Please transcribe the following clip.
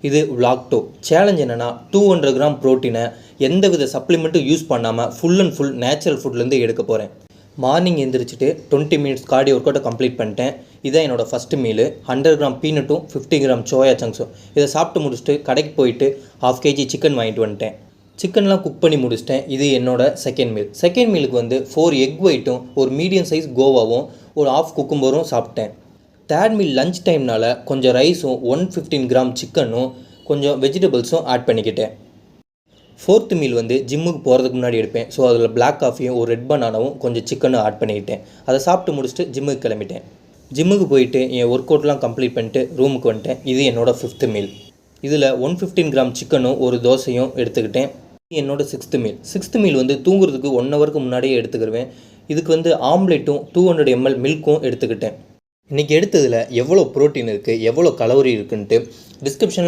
இது vlog2 challenge என்னென்னா 200 gram ப்ரோட்டீனை எந்தவித சப்ளிமெண்ட்டும் யூஸ் பண்ணாமல் ஃபுல் அண்ட் ஃபுல் நேச்சுரல் ஃபுட்லேருந்து எடுக்க போகிறேன். மார்னிங் எழுந்திரிச்சிட்டு 20 மினிட்ஸ் கார்டியோ ஒர்க் அவுட்டை கம்ப்ளீட் பண்ணிட்டேன். இதான் என்னோடய ஃபஸ்ட்டு மீலு. 100 கிராம் பீனட்டும் 50 கிராம் சோயா சங்க்ஸும். இதை சாப்பிட்டு முடிச்சுட்டு கடைக்கு போயிட்டு 1/2 kg சிக்கன் வாங்கிட்டு வந்துட்டேன். சிக்கன்லாம் குக் பண்ணி முடிச்சிட்டேன். இது என்னோடய செகண்ட் மீலுக்கு வந்து 4 எக் ஒயிட்டும் ஒரு மீடியம் சைஸ் கோவாவும் ஒரு 1/2 குக்கும்பரும் சாப்பிட்டேன். தேர்ட் மீல் லஞ்ச் டைம்னால் கொஞ்சம் ரைஸும் 115 கிராம் சிக்கனும் கொஞ்சம் வெஜிடபிள்ஸும் ஆட் பண்ணிக்கிட்டேன். ஃபோர்த் மீல் வந்து ஜிம்முக்கு போகிறதுக்கு முன்னாடி எடுப்பேன். ஸோ அதில் பிளாக் காஃபியும் ஒரு ரெட் பனானாவும் கொஞ்சம் சிக்கனும் ஆட் பண்ணிக்கிட்டேன். அதை சாப்பிட்டு முடிச்சுட்டு ஜிம்முக்கு கிளம்பிட்டேன். ஜிம்முக்கு போயிட்டு என் ஒர்க் அவுட்லாம் கம்ப்ளீட் பண்ணிட்டு ரூமுக்கு வந்துட்டேன். இது என்னோடய 5th மீல். இதில் 115 கிராம் சிக்கனும் ஒரு தோசையும் எடுத்துக்கிட்டேன். இது என்னோடய 6th மீல் வந்து தூங்குறதுக்கு 1 ஹவருக்கு முன்னாடியே எடுத்துக்கிடுவேன். இதுக்கு வந்து ஆம்லேட்டும் 200 ml மில்க்கும் எடுத்துக்கிட்டேன். இன்றைக்கி எடுத்ததில் எவ்வளோ ப்ரோட்டீன் இருக்குது, எவ்வளோ கலோரி இருக்குன்ட்டு டிஸ்கிரிப்ஷனில்